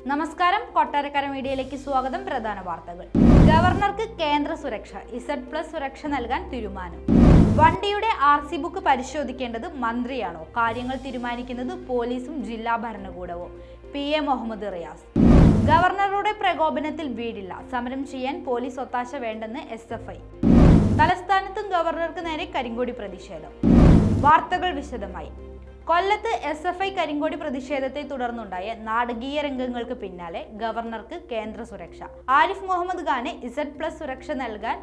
നമസ്കാരം, കൊട്ടാരക്കര മീഡിയയിലേക്ക് സ്വാഗതം. പ്രധാന വാർത്തകൾ. ഗവർണർക്ക് കേന്ദ്ര സുരക്ഷ, Z+ സുരക്ഷ നൽകാൻ തീരുമാനം. വണ്ടിയുടെ RC ബുക്ക് പരിശോധിക്കേണ്ടത് മന്ത്രിയാണോ? കാര്യങ്ങൾ തീരുമാനിക്കുന്നത് പോലീസും ജില്ലാ ഭരണകൂടവും. PA മുഹമ്മദ് റിയാസ്. ഗവർണറുടെ പ്രകോപനത്തിൽ വീടില്ല, സമരം ചെയ്യാൻ പോലീസ് ഒത്താശ വേണ്ടെന്ന് SFI. തലസ്ഥാനത്തും ഗവർണർക്ക് നേരെ കരിങ്കൊടി പ്രതിഷേധം. വാർത്തകൾ വിശദമായി. കൊല്ലത്ത് SFI കരിങ്കൊടി പ്രതിഷേധത്തെ തുടർന്നുണ്ടായ നാടകീയ രംഗങ്ങൾക്ക് പിന്നാലെ ഗവർണർക്ക് കേന്ദ്ര സുരക്ഷ. ആരിഫ് മുഹമ്മദ് ഖാന് Z+ സുരക്ഷ നൽകാൻ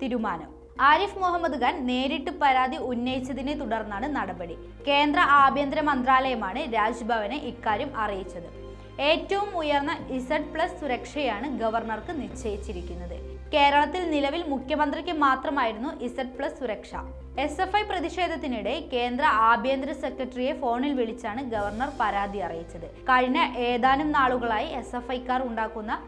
തീരുമാനം. ആരിഫ് മുഹമ്മദ് ഖാൻ നേരിട്ട് പരാതി ഉന്നയിച്ചതിനെ തുടർന്നാണ് നടപടി. കേന്ദ്ര ആഭ്യന്തര മന്ത്രാലയമാണ് രാജ്ഭവനെ ഇക്കാര്യം അറിയിച്ചത്. ഏറ്റവും ഉയർന്ന Z+ സുരക്ഷയാണ് ഗവർണർക്ക് നിശ്ചയിച്ചിരിക്കുന്നത്. കേരളത്തിൽ നിലവിൽ മുഖ്യമന്ത്രിക്ക് മാത്രമായിരുന്നു Z+ സുരക്ഷ. SFI പ്രതിഷേധത്തിനിടെ കേന്ദ്ര ആഭ്യന്തര സെക്രട്ടറിയെ ഫോണിൽ വിളിച്ചാണ് ഗവർണർ പരാതി അറിയിച്ചത്. കഴിഞ്ഞ ഏതാനും നാളുകളായി SFIക്കാർ ഉണ്ടാക്കുന്ന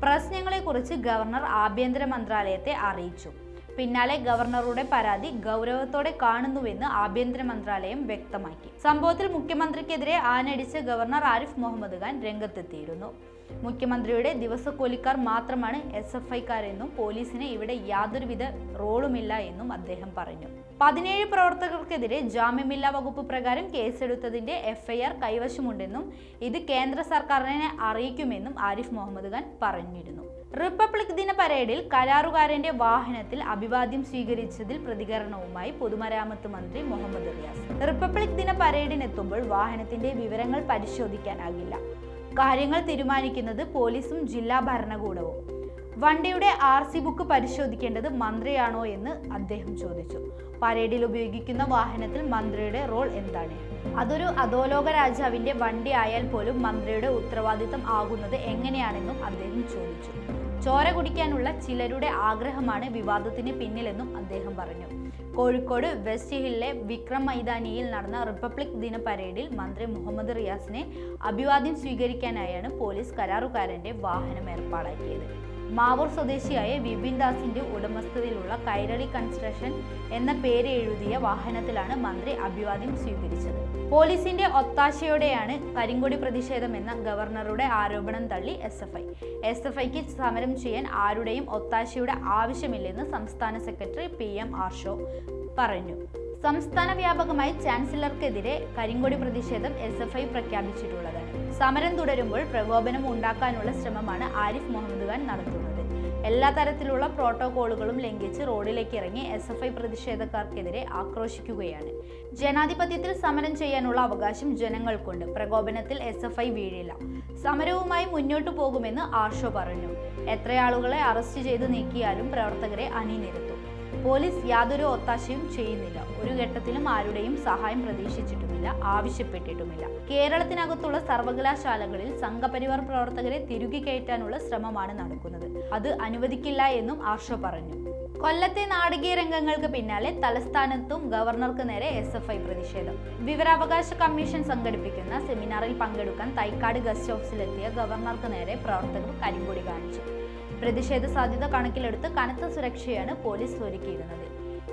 പ്രശ്നങ്ങളെക്കുറിച്ച് ഗവർണർ ആഭ്യന്തര മന്ത്രാലയത്തെ അറിയിച്ചു. പിന്നാലെ ഗവർണറുടെ പരാതി ഗൗരവത്തോടെ കാണുന്നുവെന്ന് ആഭ്യന്തര മന്ത്രാലയം വ്യക്തമാക്കി. സംഭവത്തിൽ മുഖ്യമന്ത്രിക്കെതിരെ ആഞ്ഞടിച്ച് ഗവർണർ ആരിഫ് മുഹമ്മദ് ഖാൻ രംഗത്തെത്തിയിരുന്നു. മുഖ്യമന്ത്രിയുടെ ദിവസക്കൂലിക്കാർ മാത്രമാണ് SFIക്കാരെന്നും പോലീസിന് ഇവിടെ യാതൊരുവിധ റോളുമില്ല എന്നും അദ്ദേഹം പറഞ്ഞു. 17 പ്രവർത്തകർക്കെതിരെ ജാമ്യമില്ലാ വകുപ്പ് പ്രകാരം കേസെടുത്തതിന്റെ FIR കൈവശമുണ്ടെന്നും ഇത് കേന്ദ്ര സർക്കാരിനെ അറിയിക്കുമെന്നും ആരിഫ് മുഹമ്മദ് ഖാൻ പറഞ്ഞിരുന്നു. റിപ്പബ്ലിക് ദിന പരേഡിൽ കരാറുകാരന്റെ വാഹനത്തിൽ അഭിവാദ്യം സ്വീകരിച്ചതിൽ പ്രതികരണവുമായി പൊതുമരാമത്ത് മന്ത്രി മുഹമ്മദ് റിയാസ്. റിപ്പബ്ലിക് ദിന പരേഡിനെത്തുമ്പോൾ വാഹനത്തിന്റെ വിവരങ്ങൾ പരിശോധിക്കാനാകില്ല. കാര്യങ്ങൾ തീരുമാനിക്കുന്നത് പോലീസും ജില്ലാ ഭരണകൂടവും. വണ്ടിയുടെ RC ബുക്ക് പരിശോധിക്കേണ്ടത് മന്ത്രിയാണോ എന്ന് അദ്ദേഹം ചോദിച്ചു. പരേഡിൽ ഉപയോഗിക്കുന്ന വാഹനത്തിൽ മന്ത്രിയുടെ റോൾ എന്താണ്? അതൊരു അധോലോക രാജാവിന്റെ വണ്ടി ആയാൽ പോലും മന്ത്രിയുടെ ഉത്തരവാദിത്തം ആകുന്നത് എങ്ങനെയാണെന്നും അദ്ദേഹം ചോദിച്ചു. ചോര കുടിക്കാനുള്ള ചിലരുടെ ആഗ്രഹമാണ് വിവാദത്തിന് പിന്നിലെന്നും അദ്ദേഹം പറഞ്ഞു. കോഴിക്കോട് വെസ്റ്റ് ഹില്ലിലെ വിക്രം മൈതാനിയിൽ നടന്ന റിപ്പബ്ലിക് ദിന പരേഡിൽ മന്ത്രി മുഹമ്മദ് റിയാസിനെ അഭിവാദ്യം സ്വീകരിക്കാനായാണ് പോലീസ് കരാറുകാരന്റെ വാഹനം ഏർപ്പാടാക്കിയത്. മാവൂർ സ്വദേശിയായ വിപിൻ ദാസിന്റെ ഉടമസ്ഥതയിലുള്ള കൈരളി കൺസ്ട്രക്ഷൻ എന്ന പേര് എഴുതിയ വാഹനത്തിലാണ് മന്ത്രി അഭിവാദ്യം സ്വീകരിച്ചത്. പോലീസിന്റെ ഒത്താശയോടെയാണ് കരിങ്കൊടി പ്രതിഷേധമെന്ന ഗവർണറുടെ ആരോപണം തള്ളി SFIക്ക് സമരം ചെയ്യാൻ ആരുടെയും ഒത്താശയുടെ ആവശ്യമില്ലെന്ന് സംസ്ഥാന സെക്രട്ടറി PM ആർഷോ പറഞ്ഞു. സംസ്ഥാന വ്യാപകമായി ചാൻസലർക്കെതിരെ കരിങ്കൊടി പ്രതിഷേധം SFI പ്രഖ്യാപിച്ചിട്ടുള്ളതാണ്. സമരം തുടരുമ്പോൾ പ്രകോപനം ഉണ്ടാക്കാനുള്ള ശ്രമമാണ് ആരിഫ് മുഹമ്മദ് ഖാൻ നടത്തുന്നത്. എല്ലാ തരത്തിലുള്ള പ്രോട്ടോകോളുകളും ലംഘിച്ച് റോഡിലേക്ക് ഇറങ്ങി SFI പ്രതിഷേധക്കാർക്കെതിരെ ആക്രോശിക്കുകയാണ്. ജനാധിപത്യത്തിൽ സമരം ചെയ്യാനുള്ള അവകാശം ജനങ്ങൾക്കുണ്ട്. പ്രകോപനത്തിൽ SFI വീഴില്ല. സമരവുമായി മുന്നോട്ടു പോകുമെന്ന് ആർഷോ പറഞ്ഞു. എത്രയാളുകളെ അറസ്റ്റ് ചെയ്ത് നീക്കിയാലും പ്രവർത്തകരെ അണിനിരത്തും. പോലീസ് യാതൊരു ഒത്താശയും ചെയ്യുന്നില്ല. ഒരു ഘട്ടത്തിലും ആരുടെയും സഹായം പ്രതീക്ഷിച്ചിട്ടുമില്ല, ആവശ്യപ്പെട്ടിട്ടുമില്ല. കേരളത്തിനകത്തുള്ള സർവകലാശാലകളിൽ സംഘപരിവാർ പ്രവർത്തകരെ തിരുകി കയറ്റാനുള്ള ശ്രമമാണ് നടക്കുന്നത്. അത് അനുവദിക്കില്ല എന്നും ആർഷോ പറഞ്ഞു. കൊല്ലത്തെ നാടകീയ രംഗങ്ങൾക്ക് പിന്നാലെ തലസ്ഥാനത്തും ഗവർണർക്ക് നേരെ SFI പ്രതിഷേധം. വിവരാവകാശ കമ്മീഷൻ സംഘടിപ്പിക്കുന്ന സെമിനാറിൽ പങ്കെടുക്കാൻ തൈക്കാട് ഗസ്റ്റ് ഹൗസിലെത്തിയ ഗവർണർക്ക് നേരെ പ്രവർത്തകർ കരിങ്കൊടി കാണിച്ചു. പ്രതിഷേധ സാധ്യത കണക്കിലെടുത്ത് കനത്ത സുരക്ഷയാണ് പോലീസ് ഒരുക്കിയിരുന്നത്.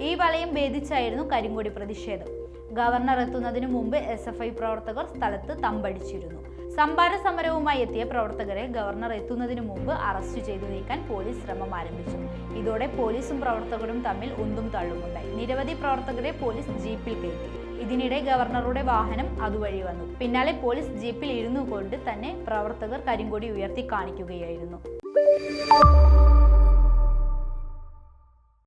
ഈ വലയം ഭേദിച്ചായിരുന്നു കരിങ്കൊടി പ്രതിഷേധം. ഗവർണർ എത്തുന്നതിനു മുമ്പ് SFI പ്രവർത്തകർ സ്ഥലത്ത് തമ്പടിച്ചിരുന്നു. സംഭാര സമരവുമായി എത്തിയ പ്രവർത്തകരെ ഗവർണർ എത്തുന്നതിനു മുമ്പ് അറസ്റ്റ് ചെയ്തു നീക്കാൻ പോലീസ് ശ്രമം ആരംഭിച്ചു. ഇതോടെ പോലീസും പ്രവർത്തകരും തമ്മിൽ ഉന്തും തള്ളുമുണ്ടായി. നിരവധി പ്രവർത്തകരെ പോലീസ് ജീപ്പിൽ കയറ്റി. ഇതിനിടെ ഗവർണറുടെ വാഹനം അതുവഴി വന്നു. പിന്നാലെ പോലീസ് ജീപ്പിൽ ഇരുന്നു കൊണ്ട് തന്നെ പ്രവർത്തകർ കരിങ്കൊടി ഉയർത്തി കാണിക്കുകയായിരുന്നു.